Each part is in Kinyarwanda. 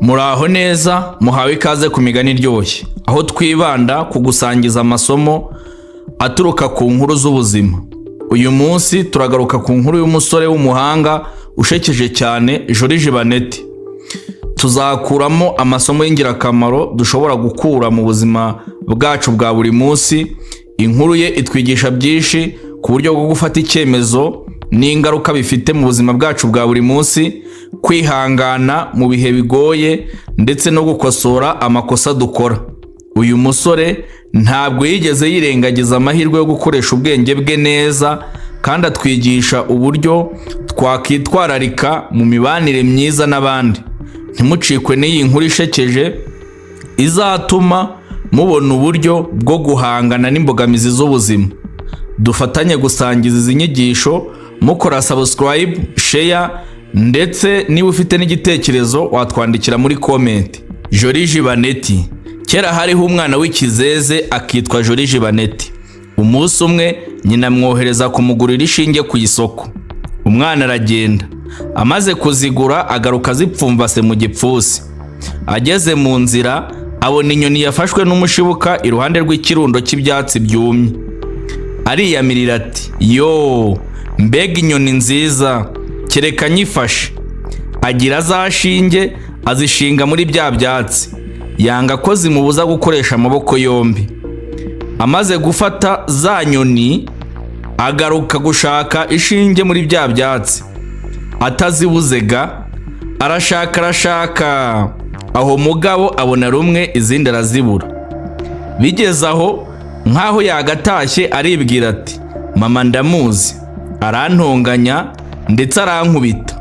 Muraho neza, muhawe ikaze ku migani iryoshye, aho twibanda ku gusangiza amasomo aturuka ku nkuru z'ubuzima. Uyu munsi turagaruka ku nkuru y'umusore w'umuhanga ushekeje cyane, Joriji Baneti. Tuzakuramo amasomo y'ingirakamaro dushobora gukura mu buzima bwacu bwa buri munsi. Inkuru ye itwigisha byinshi ku buryo bwo gufata icyemezo n'ingaruka bifite mu buzima bwacu bwa buri munsi, kwihangana mu bihe bigoye ndetse no gukosora amakosa dukora. Uyu musore ntabwo yigeze yirengagiza amahirwe yo gukoresha ubwenge bwe neza, kandi atwigisha uburyo twakwitwararika mu mibanire myiza n'abandi. Ntimucikwe n'iyi nkuru ishekeje izatuma mubona uburyo bwo guhangana n'imbogamizi z'ubuzima. Dufatanye gusangiza izi nyigisho mukora subscribe, share, ndetse niba ufite n'igitekerezo watwandikira muri comment. Joriji Baneti. Kera hariho umwana w'ikizeze akitwa Joriji Baneti. Umunsi umwe nyina amwohereza kumugurira ishinge ku isoko. Umwana aragenda, amaze kuzigura agaruka zipfumbase mu gipfusi. Ageze mu nzira abona inyoni yafashwe n'umushibuka iruhande rw'ikirundo cy'ibyatsi byumye. Ariyamirira ati, "Yo, mbega inyoni nziza, kereka nyifashe." Agira za shinge azishinga muri bya byatsi, yanga ko zimubuza gukoresha amaboko yombi. Amaze gufata za nyoni agaruka gushaka ishinge muri bya byatsi, atazibuzega arashaka. Aho mugabo abona rumwe izindi arazibura. Bigeze aho nkaho yagatashye aribwira ati, "Mama ndamuzi, arantonganya ndetse arankubita.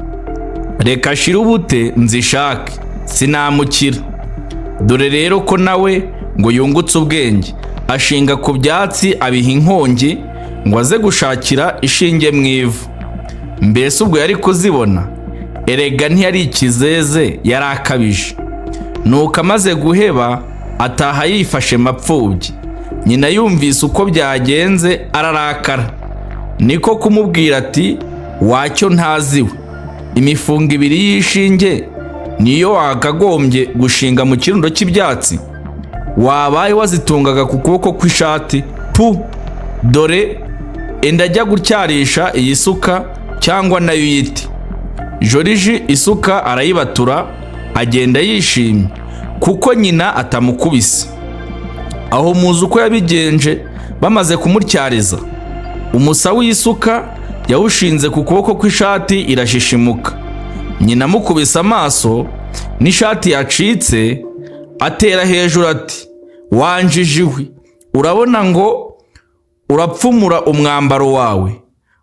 Reka shira ubute nzishake, sinamukira." Dore rero ko nawe ngo yungutse ubwenge, ashinga ku byatsi abiha inkongi ngo aze gushakira ishinge mu ivu. Mbese ubwo yari kuzibona? Erega ntiyari ikizeze, yari akabije. Nuko amaze guheba ataha yifashe mapfubyi. Nyina yumvise uko byagenze ararakara, niko kumubwira ati, "Wacyo ntaziwe, imifungo 2 y'ishinge niyo wakagombye gushinga mu kirundo cy'ibyatsi? Wabaye wazitungaga ku kuboko kw'ishati? Pu! Dore enda ajya gutyarisha iyi suka cyangwa nayo yiti." Joriji isuka arayibatura, agenda yishimye kuko nyina atamukubise. Aho muzi uko yabigenje. Bamaze kumutyariza, umusa w'isuka yawushinze ku kuboko kw'ishati irashishimuka. Nyina amukubise amaso n'ishati yacitse, atera hejuru ati, "Wanjijiwe, urabona ngo urapfumura umwambaro wawe?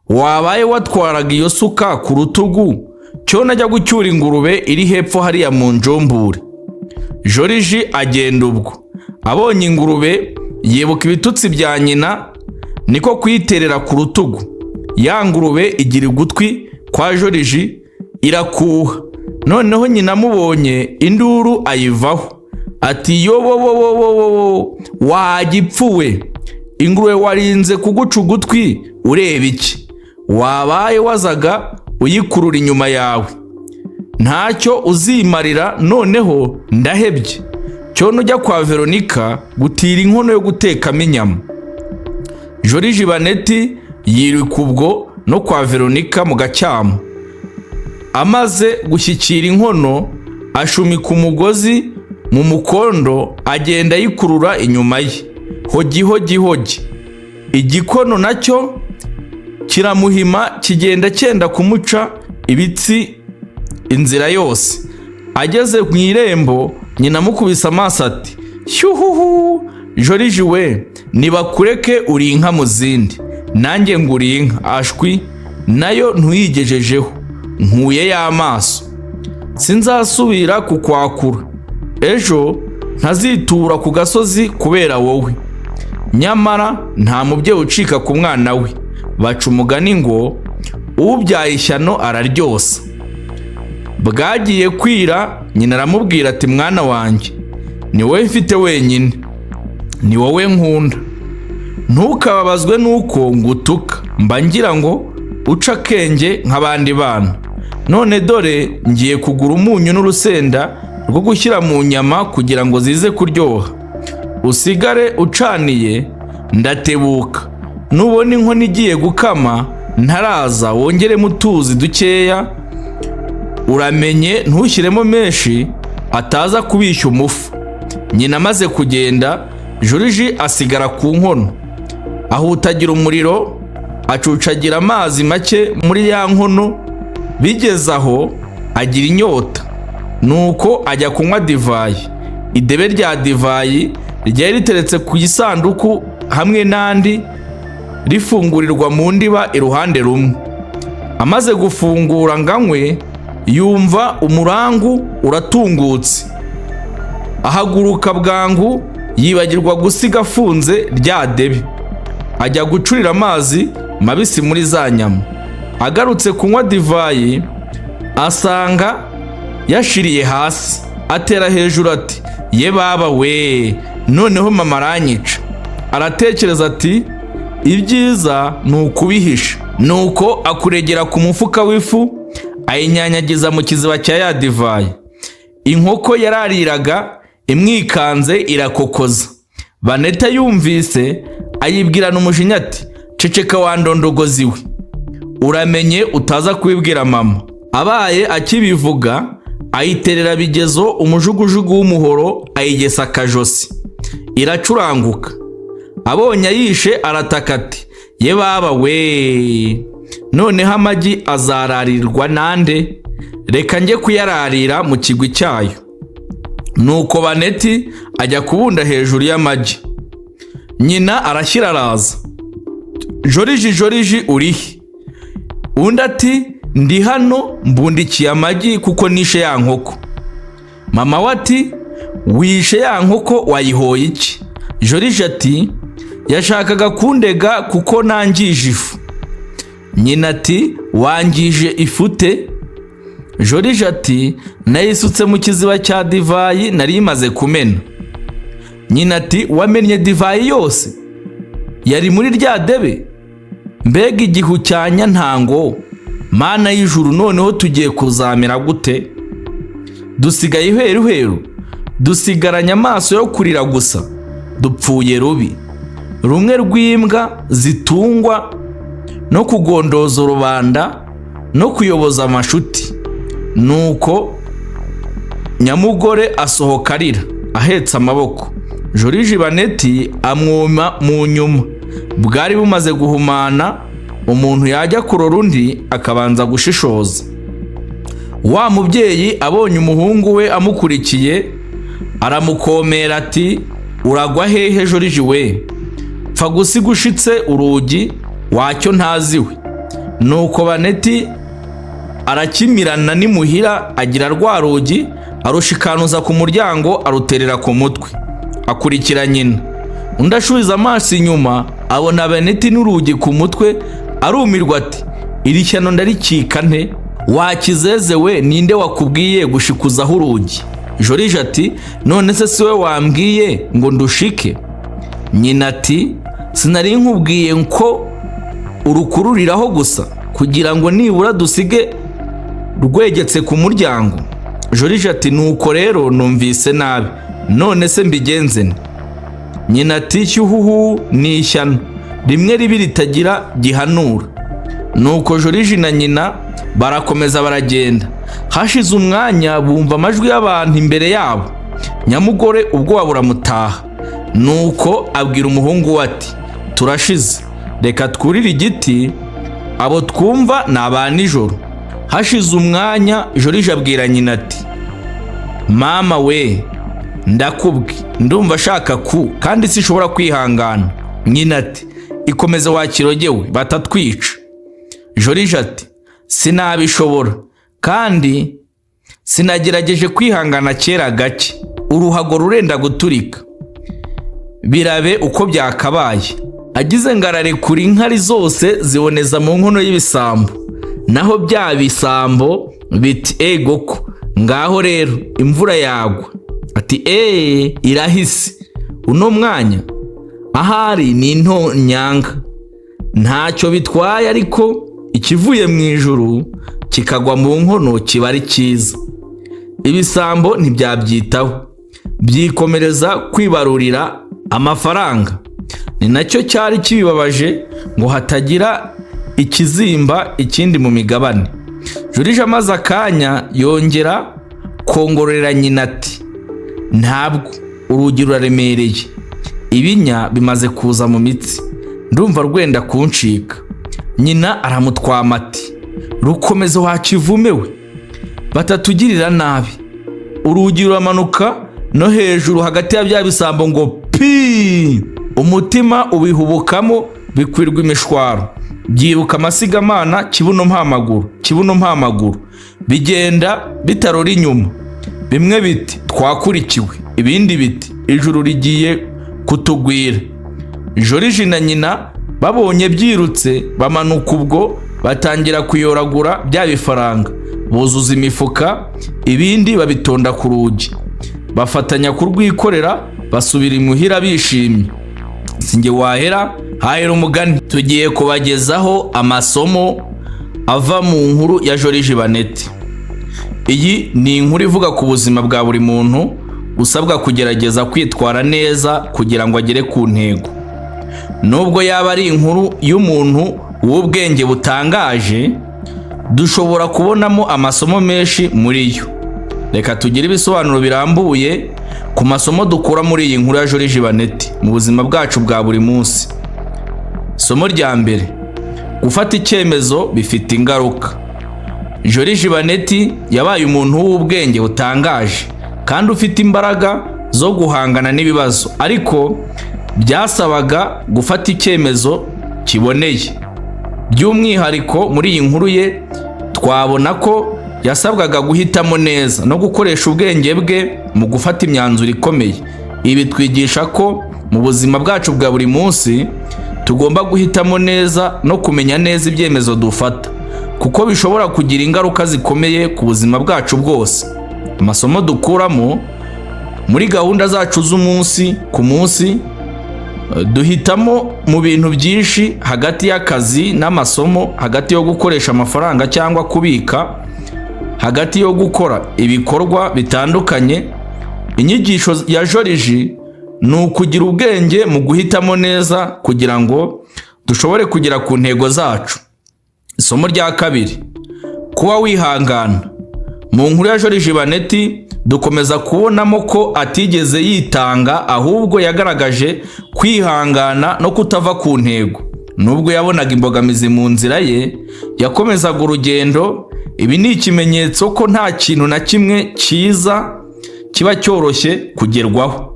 Wabaye watwaraga iyo suka ku rutugu, cyo najya gucyura ingurube iri hepfo hariya mu njombure." Joriji agenda ubwo. Abonye ingurube yibuka ibitutsi bya nyina, niko kuyiterera ku rutugu. Ya ngurube igira ugutwi kwa Joriji irakuha. Noneho nyina amubonye induru ayivaho ati, "Yo, wagipfuwe, ingurube warinze kuguca ugutwi, ureba iki? Wabaye wazaga uyikurura inyuma yawe, ntacyo uzimarira. Noneho ndahebye, cyo nujya kwa Veronika gutira inkono yo gutekamo inyama." Joriji Baneti yiruka ubwo no kwa Veronika mu gacyamo. Amaze gushyikira inkono ashumika umugozi mu mukondo, agenda yikurura inyuma ye. Hogi. Igikono nacyo kiramuhima, kigenda cyenda kumuca ibitsi inzira yose. Ageze mu irembo, nyina amukubise amaso ati, "Shyuhuhu, Joriji we, nibakureke uri inka mu zindi, nanjye nguri inka." Ashwi nayo ntuyigejejeho, nkuye y'amaso. Sinzasubira kukwakura, ejo ntazitura ku gasozi kubera wowe. Nyamara nta mubyeyi ucika ku mwana we. Baca umugani ngo, "Ubyaye ishyano araryosa." Bwagiye kwira, nyina aramubwira ati, "Mwana wanjye, ni wowe mfite wenyine, ni wowe nkunda. Ntukababazwe nuko ngutuka, mba ngira ngo uca akenge nk'abandi bana. None dore ngiye kugura umunyu n'urusenda rwo gushyira mu nyama kugira ngo zize kuryoha. Usigare ucaniye ndatebuka. Nubona inkono igiye gukama ntaraza wongeremo utuzi dukeya, uramenye ntushyiremo menshi ataza kubishya umufu. Nyina amaze kugenda, Joriji asigara ku nkono. Ahutagira umuriro, acucagira amazi make muri ya nkono. Bigeze aho agira inyota, nuko ajya kunywa divayi. Idebe rya divayi ryari riteretse ku gisanduku hamwe n'andi, rifungurirwa mu ndiba iruhande rumwe. Amaze gufungura ngo anywe, yumva umurangu uratungutse. Ahaguruka bwangu, yibagirwa gusiga afunze rya debe. Ajya gucurira amazi mabisi muri za nyama. Agarutse kunywa divayi, asanga yashiriye hasi. Atera hejuru ati, ye baba we, noneho mama aranyica. Aratekereza ati, ibyiza ni ukubihisha. Nuko akuregera ku mufuka w'ifu, ayinyanyagiza mu kiziba cya ya divayi. Inkoko yarariraga imwikanze irakokoza. Baneta yumvise, ayibwirana umujinya ati, ceceka wa ndondogozi we, uramenye utaza kubibwira mama. Abaye akibivuga, ayiterera bigezo umujugujugu w'umuhoro, ayigesa akajosi. Iracuranguka. Abonye ayishe arataka ati, ye baba we, noneho amagi azararirwa nande? Reka njye kuyararira mu kigwi cyayo. Nuko Baneti ajya kubunda hejuru y'amagi. Nyina arashyira araza. Joriji, Joriji urihe? Undi ati, ndi hano mbundikiye amagi kuko nishe ya nkoko. Mama we ati, wishe ya nkoko wayihoye iki? Joriji ati, yashakaga kundega kuko nangije ifu. Nyina ati, wangije ifute? Joriji ati, nayisutse mu kiziba cya divayi nari imaze kumena. Nyina ati, wamennye divayi yose? Yari muri rya debe? Mbega igihu cya nyantango, mana y'ijuru, noneho tugiye kuzamera gute? Dusigaye ihweruhweru, dusigaranye amaso yo kurira gusa, dupfuye rubi. Rumwe rw'imbwa zitungwa no kugondoza rubanda no kuyoboza amashuti. Nuko Nyamugore asohoka arira ahetse amaboko. Joriji Baneti amwuma mu nyuma. Bwari bumaze guhumana, umuntu yajya kurora undi akabanza gushishoza. Wa mubyeyi abonye umuhungu we amukurikiye, aramukomera ati, uragwa hehe Joriji we? Pfa gusiga ushitse urugi wacyo ntaziwe. Nuko Baneti arakimirana n'imuhira, agira rwa rugi, arushikanuza ku muryango, aruterera ku mutwe. Akurikira nyina. Undi ashubiza amaso inyuma, abona Baneti n'urugi ku mutwe, arumirwa ati, iri shyano ndarikika nte? Wakizeze we, ninde wakubwiye gushikuzaho urugi? Joriji ati, none se siwe wambwiye ngo ndushike? Nyina ati, sinari nkubwiye nko urukururiraho gusa kugira ngo nibura dusige rwegetse ku muryango? Joriji ati, nuko rero numvise nabi, none se mbigenze nte? Nyina ati, cyuhuhu ni ishyano rimwe ribi ritagira gihanura. Nuko Joriji na nyina barakomeza baragenda. Hashize umwanya bumva amajwi y'abantu imbere yabo. Nyamugore ubwoba buramutaha. Nuko abwira umuhungu we ati, turashize, reka twurire igiti, abo twumva ni aba nijoro. Hashize umwanya Joriji abwira nyina ati, mama we, ndakubwi, ndumva ashaka kandi sinshobora kwihangana. Nyina ati, ikomeze wakirogewe batatwica. Joriji ati, sinabishobora kandi sinagerageje kwihangana kera gake, uruhago rurenda guturika. Birabe uko byakabaye. Agize ngo ararekura inkari zose ziboneza mu nkono y'ibisambo. Naho bya bisambo biti, egoko, ngaho rero imvura yagwa. Ati, irahise, uno mwanya ahari ni intonyanga, ntacyo bitwaye, ariko ikivuye mu ijuru kikagwa mu nkono kiba ari cyiza. ibisambo ntibyabyitaho, byikomereza kwibarurira amafaranga. Ni nacyo cyari kibibabaje ngo hatagira ikizimba ikindi mu migabane. Joriji amaze akanya yongera kongorera nyina ati, ntabwo, urugi ruraremereye, ibinya bimaze kuza mu mitsi, ndumva rwenda kuncika. Nyina aramutwama ati, rukomeze wa kivume we, batatugirira nabi. Urugi ruramanuka no hejuru hagati ya bya bisambo ngo pi, umutima ubihubukamo bikwirwa imishwaro, byibuka amasigamana kibuno mpamaguru, bigenda bitarora inyuma. Bimwe biti twakurikiwe, ibindi biti ijuru rigiye kutugwira. Joriji na nyina babonye byirutse bamanuka, ubwo batangira kuyoragura bya bifaranga, buzuza imifuka, ibindi babitonda ku rugi, bafatanya kurwikorera, basubira imuhira bishimye. Sinjye wahera hahera umugani. Tugiye kubagezaho amasomo ava mu nkuru ya Joriji Baneti. Iyi ni inkuru ivuga ku buzima bwa buri muntu usabwa kugerageza kwitwara neza kugira ngo agere ku ntego. Nubwo yaba ari inkuru y'umuntu w'ubwenge butangaje, dushobora kubonamo amasomo menshi muri yo. Reka tugire ibisobanuro birambuye ku masomo dukura muri iyi nkuru ya Joriji Baneti mu buzima bwacu bwa buri munsi. Isomo rya mbere, gufata icyemezo bifite ingaruka. Joriji Baneti yabaye umuntu w'ubwenge butangaje kandi ufite imbaraga zo guhangana n'ibibazo, ariko byasabaga gufata icyemezo kiboneye. By'umwihariko muri iyi nkuru ye twabona ko yasabwaga guhitamo neza no gukoresha ubwenge bwe mu gufata imyanzuro ikomeye. Ibi twigisha ko mu buzima bwacu bwa buri munsi tugomba guhitamo neza no kumenya neza ibyemezo dufata, kuko bishobora kugira ingaruka zikomeye ku buzima bwacu bwose. Amasomo dukuramo: muri gahunda zacu z'umunsi ku munsi duhitamo mu bintu byinshi, hagati y'akazi n'amasomo, hagati yo gukoresha amafaranga cyangwa kubika, hagati yo gukora ibikorwa bitandukanye. Inyigisho ya Joriji ni ukugira ubwenge mu guhitamo neza kugira ngo dushobore kugera ku ntego zacu. Isomo rya kabiri, kuba wihangana. Mu nkuru ya Joriji Baneti dukomeza kubonamo ko atigeze yitanga, ahubwo yagaragaje kwihangana no kutava ku ntego. Nubwo yabonaga imbogamizi mu nzira ye, yakomezaga urugendo. Ibi ni ikimenyetso ko nta kintu na kimwe cyiza kiba cyoroshye kugerwaho.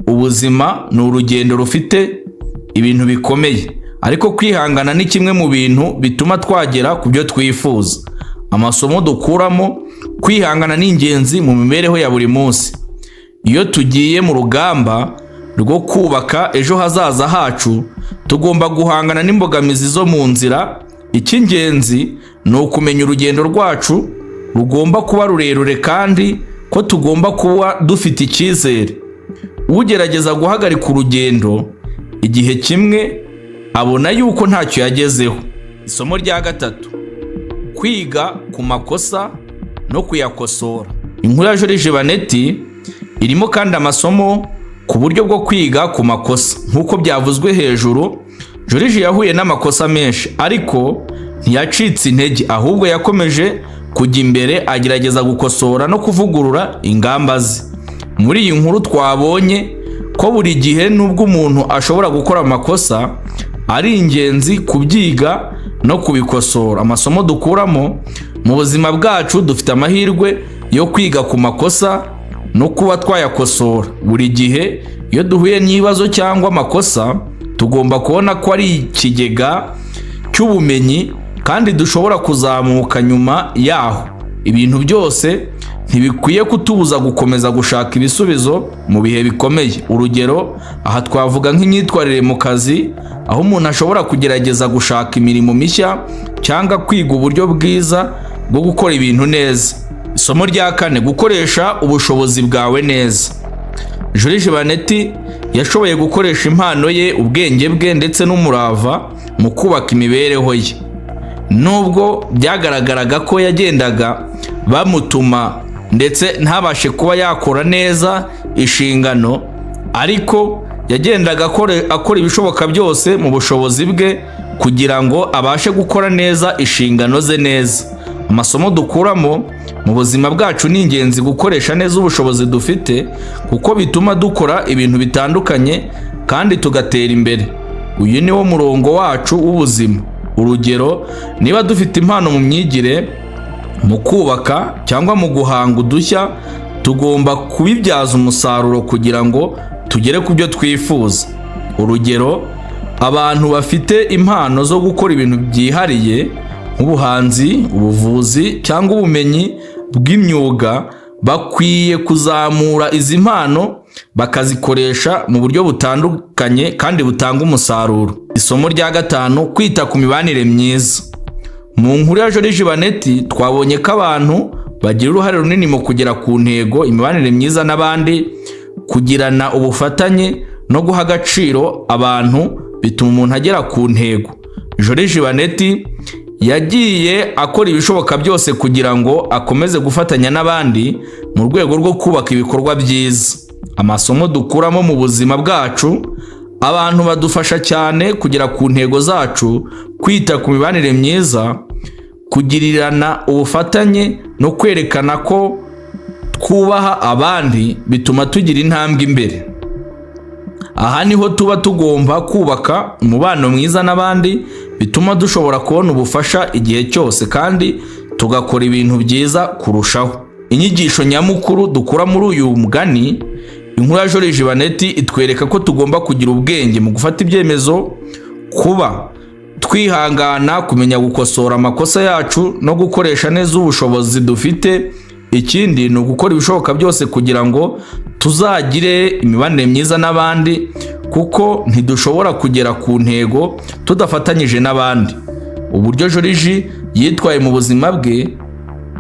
Ubuzima ni urugendo rufite ibintu bikomeye, ariko kwihangana ni kimwe mu bintu bituma twagera ku byo twifuza. Amasomo dukuramo: kwihangana ni ingenzi mu mibereho ya buri munsi. Iyo tugiye mu rugamba rwo kubaka ejo hazaza hacu, tugomba guhangana n'imbogamizi zo mu nzira. Icy'ingenzi ni ukumenya urugendo rwacu rugomba kuba rurerure kandi ko tugomba kuba dufite icyizere. Ugerageza guhagarika urugendo igihe kimwe abona yuko ntacyo yagezeho. Isomo rya gatatu, kwiga ku makosa no kuyakosora. Inkuru ya Joriji Baneti irimo kandi amasomo ku buryo bwo kwiga ku makosa. Nk'uko byavuzwe hejuru, Joriji yahuye n'amakosa menshi, ariko ntiyacitse intege, ahubwo yakomeje kujya imbere, agerageza gukosora no kuvugurura ingamba ze. Muri iyi nkuru twabonye ko buri gihe nubwo umuntu ashobora gukora amakosa, ari ingenzi kubyiga no kubikosora. Amasomo dukuramo: mu buzima bwacu dufite amahirwe yo kwiga ku makosa no kuba twayakosora. Buri gihe iyo duhuye n'ibibazo cyangwa amakosa, tugomba kubona ko ari ikigega cy'ubumenyi kandi dushobora kuzamuka nyuma yaho. Ibintu byose ntibikwiye kutubuza gukomeza gushaka ibisubizo mu bihe bikomeye. Urugero, aha twavuga nk'imyitwarire mu kazi, aho umuntu ashobora kugerageza gushaka imirimo mishya cyangwa kwiga uburyo bwiza bwo gukora ibintu neza. Isomo rya kane, gukoresha ubushobozi bwawe neza. Joriji Baneti yashoboye gukoresha impano ye, ubwenge bwe ndetse n'umurava mu kubaka imibereho ye. Nubwo byagaragaraga ko yagendaga bamutuma ndetse ntabashe kuba yakora neza inshingano, ariko yagendaga akora ibishoboka byose mu bushobozi bwe kugira ngo abashe gukora neza inshingano ze neza. Amasomo dukuramo mu buzima bwacu ni ingenzi gukoresha neza ubushobozi dufite, kuko bituma dukora ibintu bitandukanye kandi tugatera imbere. Uyu ni wo murongo wacu w'ubuzima. Urugero, niba dufite impano mu myigire, mu kubaka cyangwa mu guhanga udushya, tugomba kubibyaza umusaruro kugira ngo tugere ku byo twifuza. Urugero, abantu bafite impano zo gukora ibintu byihariye nk'ubuhanzi, ubuvuzi cyangwa ubumenyi bw'imyuga, bakwiye kuzamura izi mpano bakazikoresha mu buryo butandukanye kandi butanga umusaruro. Isomo rya 5, kwita ku mibanire myiza. Mu nkuru ya Joriji Baneti twabonye ko abantu bagira uruhare runini mu kugera ku ntego. Imibanire myiza n'abandi, kugirana ubufatanye no guha agaciro abantu bituma umuntu agera ku ntego. Joriji Baneti yagiye akora ibishoboka byose kugira ngo akomeze gufatanya n'abandi mu rwego rwo kubaka ibikorwa byiza. Amasomo dukuramo mu buzima bwacu: abantu badufasha cyane kugera ku ntego zacu, kwita ku mibanire myiza, kugirirana ubufatanye no kwerekana ko twubaha abandi bituma tugira intambwe imbere. Aha niho tuba tugomba kubaka umubano mwiza n'abandi, bituma dushobora kubona ubufasha igihe cyose kandi tugakora ibintu byiza kurushaho. Inyigisho nyamukuru dukura muri uyu mugani, inkuru ya Joriji Baneti itwereka ko tugomba kugira ubwenge mu gufata ibyemezo, kuba twihangana, kumenya gukosora amakosa yacu no gukoresha neza ubushobozi dufite. Ikindi ni ugukora ibishoboka byose kugira ngo tuzagire imibanire myiza n'abandi, kuko ntidushobora kugera ku ntego tudafatanyije n'abandi. Uburyo Joriji yitwaye mu buzima bwe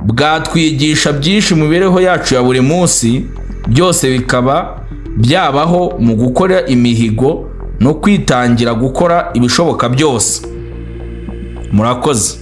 bwatwigisha byinshi mu mibereho yacu ya buri munsi, byose bikaba byabaho mu gukora imihigo no kwitangira gukora ibishoboka byose. Murakoze.